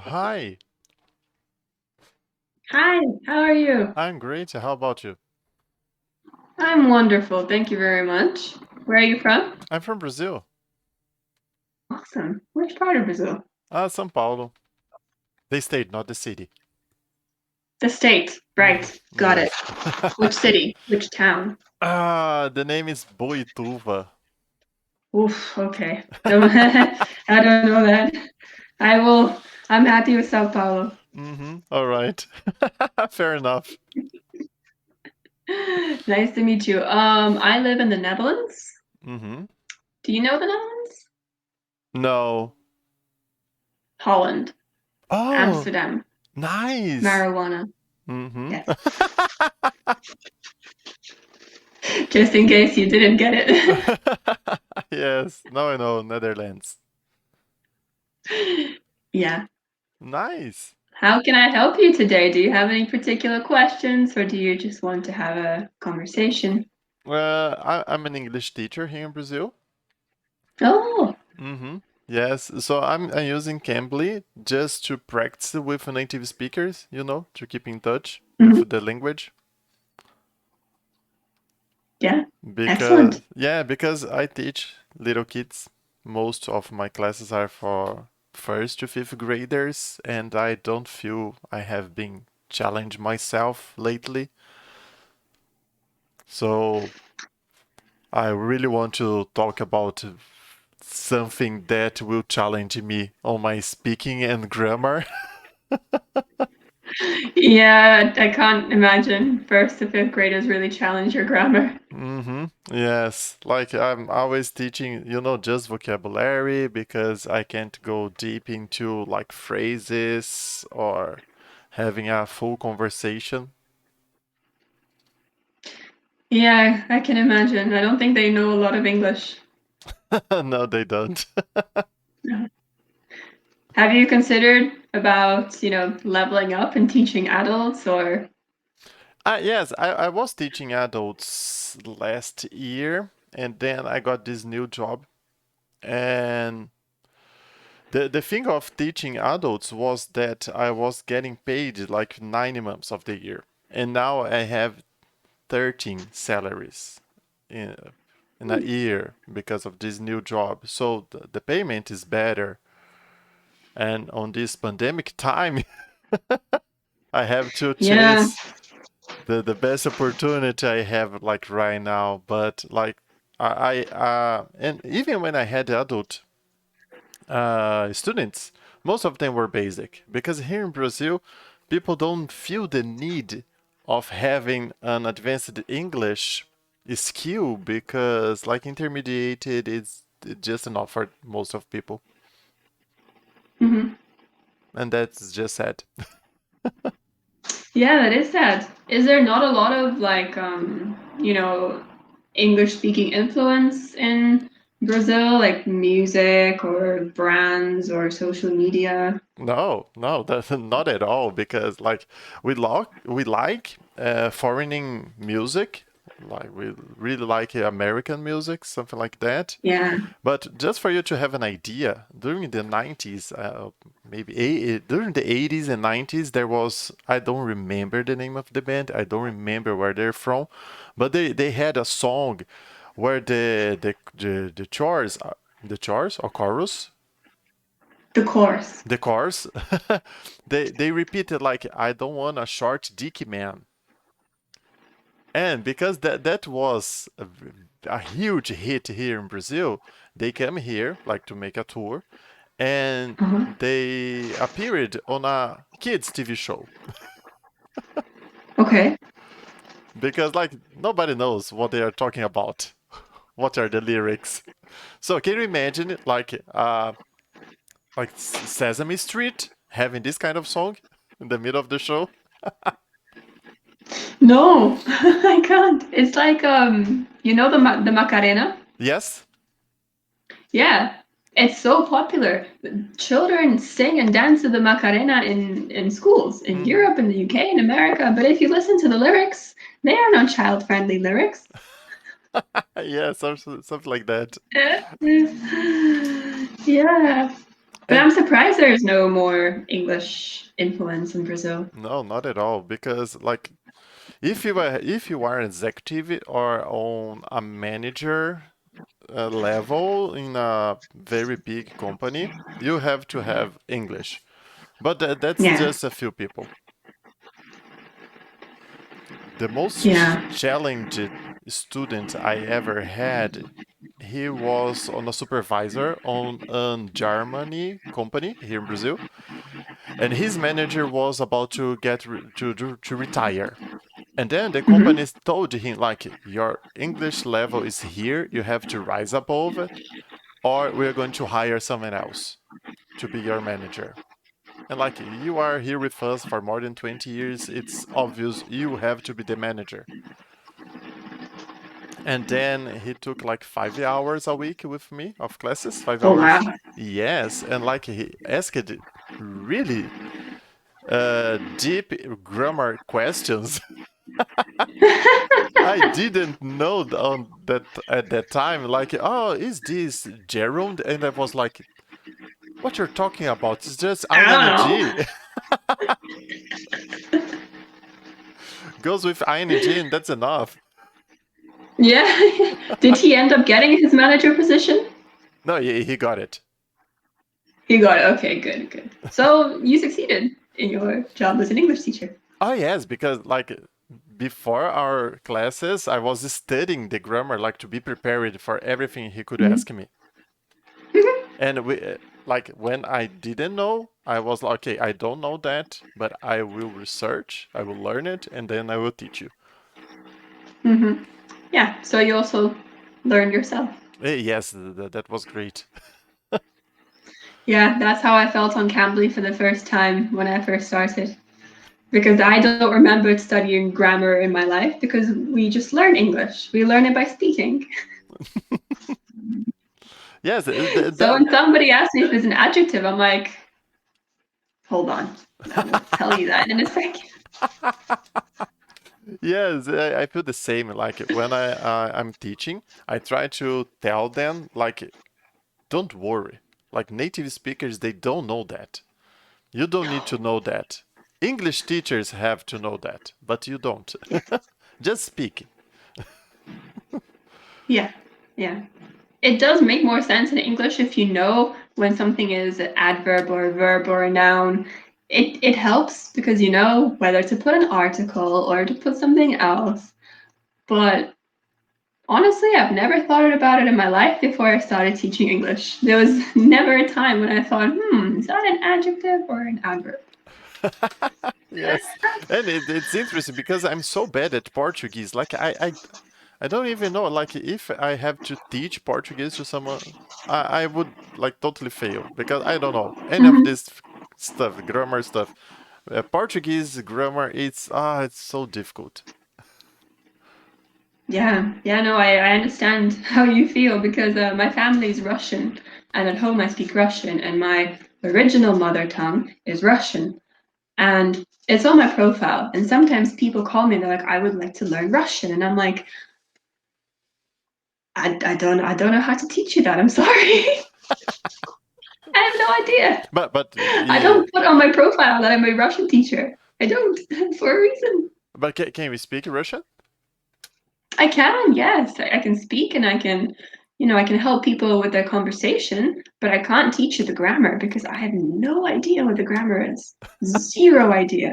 Hi, Hi, how are you? I'm great. How about you? I'm wonderful. Thank you very much. Where are you from? I'm from Brazil, Awesome. Which part of Brazil? São Paulo. The state, not the city. The state. Hmm. Right. Got it. Yes. Which city? Which town? The name is Boituva. Oof, okay. Don't I don't know that. I will I'm happy with Sao Paulo. All right. Fair enough. Nice to meet you. I live in the Netherlands. Mm-hmm. Do you know the Netherlands? No. Holland. Oh, Amsterdam. nice. Marijuana. Mm-hmm. Yes. Just in case you didn't get Yes. Now I know Netherlands. it. Yeah. Nice. How can I help you today? Do you have any particular questions or do you just want to have a conversation? I'm an English teacher here in Brazil. Oh, Mm-hmm. Yes, so I'm using Cambly just to practice with native speakers, to keep in touch mhm. with the language. Yeah, Because excellent. yeah, because I teach little kids. Most of my classes are for first to fifth graders, and I don't feel I have been challenged myself lately. So I really want to talk about something that will challenge me on my speaking and grammar. Yeah, I can't imagine first to fifth graders really challenge your grammar. Mm-hmm. Yes, like I'm always teaching, just vocabulary because I can't go deep into like phrases or having a full conversation. Yeah, I can imagine. I don't think they know a lot of English. No, they don't. No. Have you considered about, leveling up and teaching adults or Yes, I was teaching adults last year, and then I got this new job. And the thing of teaching adults was that I was getting paid like 9 months of the year. And now I have 13 salaries in, in a year because of this new job. So the payment is better. And on this pandemic time, I have to yeah. chase the best opportunity I have like right now. But like and even when I had adult students, most of them were basic because here in Brazil, people don't feel the need of having an advanced English skill because like intermediated is just enough for most of people, Mhm. and that's just sad. Yeah, that is sad. Is there not a lot of like English speaking influence in Brazil, like music or brands or social media? No, no, that's not at all because like we like foreign music, like we really like American music, something like that. Yeah. But just for you to have an idea, during the 90s, during the 80s and 90s, there was, I don't remember the name of the band, I don't remember where they're from, but they had a song where the chores or chorus, The course. the chorus, they repeated like, I don't want a short dicky man. And because that was a huge hit here in Brazil, they came here like to make a tour, and Uh-huh. they appeared on a kids TV show Okay. because like nobody knows what they are talking about. What are the lyrics? So can you imagine it like Sesame Street having this kind of song in the middle of the show? No, I can't. It's like the Macarena? Yes. Yeah. It's so popular. Children sing and dance to the Macarena in schools in Hmm. Europe, in the UK, in America. But if you listen to the lyrics, they are not child-friendly lyrics. Yeah, something like that. Yeah. But And I'm surprised there is no more English influence in Brazil. no, not at all, because like if you are an executive or on a manager level in a very big company, you have to have English. But that's Yeah, just a few people. The most yeah. challenged student I ever had, he was on a supervisor on a Germany company here in Brazil, and his manager was about to to retire. And then the Hmm. company told him like, your English level is here, you have to rise above it, or we're going to hire someone else to be your manager. And like, you are here with us for more than 20 years, it's obvious you have to be the manager. And then he took like 5 hours a week with me of classes, five Oh wow. hours. Yes, and like he asked really deep grammar questions. I didn't know on that at that time. Like, oh, is this gerund? And I was like, what you're talking about? It's just I don't ing. know. Goes with ing, and that's enough. Yeah. Did he end up getting his manager position? No, he got it. He got it. Okay, good, good. So you succeeded in your job as an English teacher. Oh yes, because like before our classes, I was studying the grammar, like to be prepared for everything he could Mhm. ask me. And we like when I didn't know, I was like, okay, I don't know that, but I will research, I will learn it, and then I will teach you. Hmm. Yeah. So you also learned yourself. Yes, that was great. Yeah, that's how I felt on Cambly for the first time when I first started. Because I don't remember studying grammar in my life because we just learn English. We learn it by speaking. Yes, So when somebody asks me if it's an adjective, I'm like, hold on, I will tell you that in a second. yes, I feel the same. Like when I'm teaching, I try to tell them like, don't worry. Like native speakers, they don't know that. You don't need to know that. English teachers have to know that, but you don't. Yeah, Just speak. yeah, yeah. It does make more sense in English if you know when something is an adverb or a verb or a noun. It helps because you know whether to put an article or to put something else. But honestly, I've never thought about it in my life before I started teaching English. There was never a time when I thought, is that an adjective or an adverb? Yes, and it's interesting because I'm so bad at Portuguese. Like I don't even know. Like if I have to teach Portuguese to someone, I would like totally fail because I don't know any of Hmm. this stuff, grammar stuff. Portuguese grammar, it's so difficult. Yeah, yeah, no, I understand how you feel because my family's Russian and at home I speak Russian and my original mother tongue is Russian. And it's on my profile. And sometimes people call me and they're like, I would like to learn Russian. And I'm like, I don't know how to teach you that. I'm sorry. I have no idea. But I don't put on my profile that I'm a Russian teacher. I don't for a reason. can we speak Russian? I can, yes. I can speak and I can, I can help people with their conversation, but I can't teach you the grammar because I have no idea what the grammar is. Zero idea.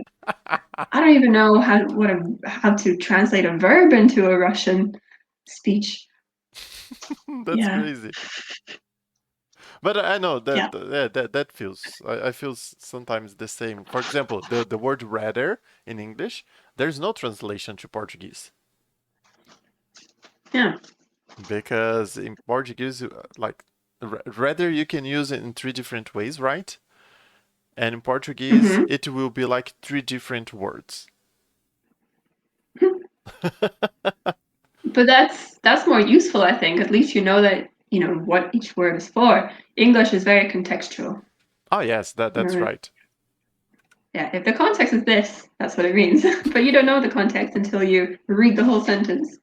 I don't even know how to translate a verb into a Russian speech. That's Yeah. crazy. But I know Yeah. that feels. I feel sometimes the same. For example, the word rather in English, there's no translation to Portuguese Yeah. because in Portuguese, like rather you can use it in three different ways, right? And in Portuguese, Hmm. it will be like three different words. But that's more useful, I think. At least you know that, what each word is for. English is very contextual. Oh yes, that's Right. right. Yeah, if the context is this, that's what it means. But you don't know the context until you read the whole sentence.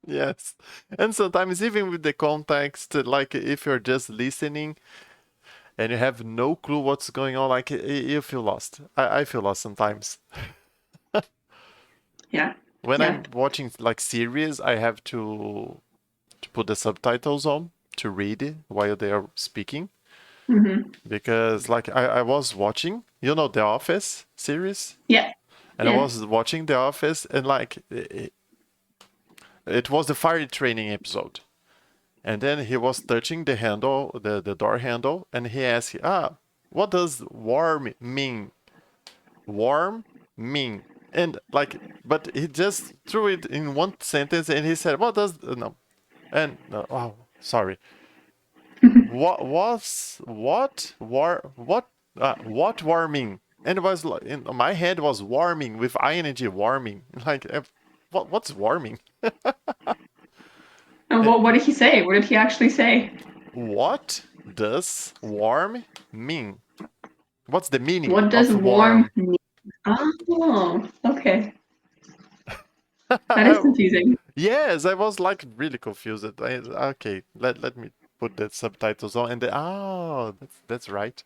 Yes. And sometimes even with the context, like if you're just listening, and you have no clue what's going on. Like you feel lost. I feel lost sometimes. Yeah. When Yeah. I'm watching like series, I have to put the subtitles on to read it while they are speaking Hmm. because like I was watching, you know, The Office series, Yeah. and I Yeah. was watching The Office, and like it was the fire training episode, and then he was touching the handle, the door handle, and he asked, what does warm mean? Warm mean? And like, but he just threw it in one sentence, and he said, what does no? And oh, sorry. What warming? And it was like in my head was warming with ing warming. Like what's warming? And And what did he say? What did he actually say? what does warm mean? What's the meaning What does of warm warm? mean? Oh, okay. That is confusing. Yes, I was like really confused. Okay, let me put the subtitles on, and that's right.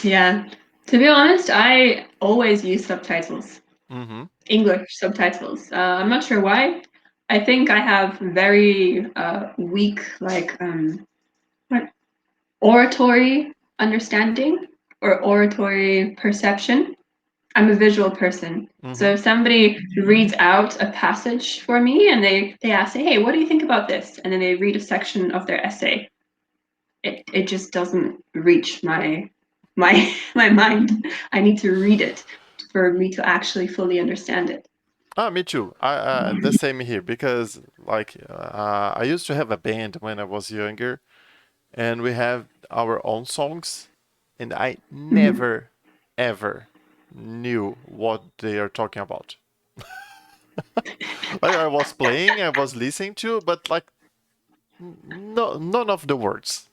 Yeah. To be honest, I always use subtitles, Mm-hmm. English subtitles. I'm not sure why. I think I have very weak, what, oratory understanding or oratory perception. I'm a visual person. Mm-hmm. So if somebody reads out a passage for me and they ask, hey, what do you think about this? And then they read a section of their essay, it just doesn't reach my mind. I need to read it for me to actually fully understand it. Me too. I the same here because like I used to have a band when I was younger, and we have our own songs, and I Mhm. never ever knew what they are talking about. Like I was playing, I was listening to, but like no none of the words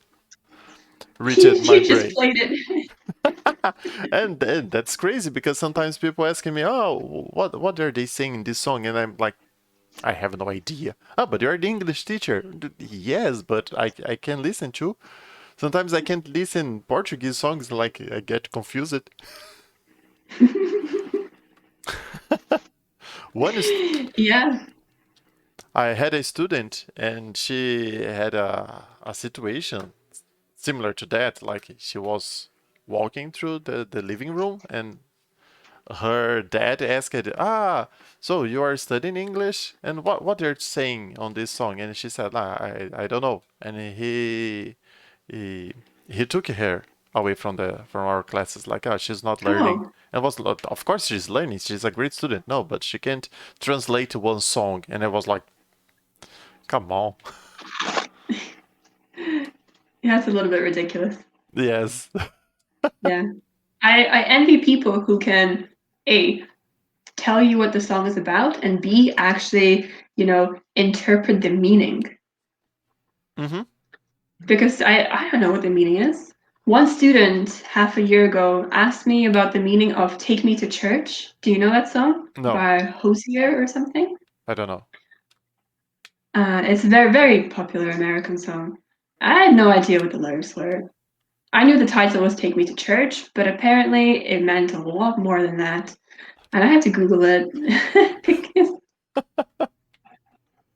reached my You just brain. played it. And that's crazy because sometimes people asking me, "Oh, what are they saying in this song?" And I'm like, I have no idea. Oh, but you're the English teacher. Yes, but I can listen to. Sometimes I can't listen Portuguese songs, like I get confused. One is Yeah. I had a student and she had a situation similar to that. Like she was walking through the living room and her dad asked, so you are studying English and what they're saying on this song? And she said, I don't know. And he he took her away from our classes, like, she's not learning. Oh. And was of course she's learning. She's a great student. No, but she can't translate one song. And I was like, come on. Yeah, it's a little bit ridiculous. Yes. Yeah. I envy people who can A, tell you what the song is about, and B, actually, interpret the meaning. Mm-hmm. Because I don't know what the meaning is. One student half a year ago asked me about the meaning of Take Me to Church. Do you know that song No, by Hosier or something? I don't know. It's a very, very popular American song. I had no idea what the lyrics were. I knew the title was Take Me to Church, but apparently it meant a lot more than that. And I had to Google it because,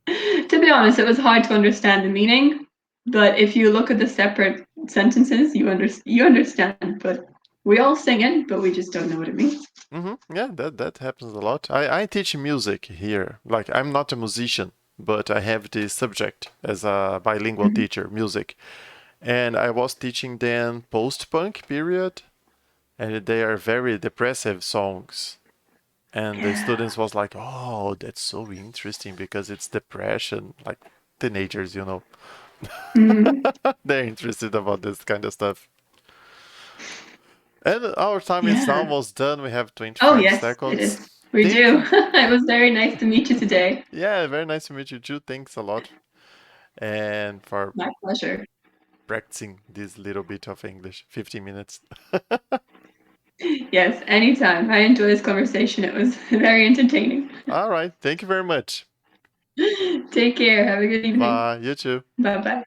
to be honest, it was hard to understand the meaning. But if you look at the separate sentences, you understand. But we all sing it, but we just don't know what it means. Mm-hmm. Yeah, that happens a lot. I teach music here. Like I'm not a musician, but I have this subject as a bilingual Mhm. teacher, music. And I was teaching then post-punk period, and they are very depressive songs. And the Yeah. students was like, "Oh, that's so interesting because it's depression, like teenagers, you know." Mhm. They're interested about this kind of stuff. And our time is Yeah. almost done. We have Oh, 25 yes, it seconds. is. We Thank do. you. It was very nice to meet you today. Yeah, very nice to meet you too. Thanks a lot. And for My pleasure. practicing this little bit of English, 15 minutes. Yes, anytime. I enjoyed this conversation. It was very entertaining. All right. Thank you very much. Take care. Have a good evening. Bye. You too. Bye bye.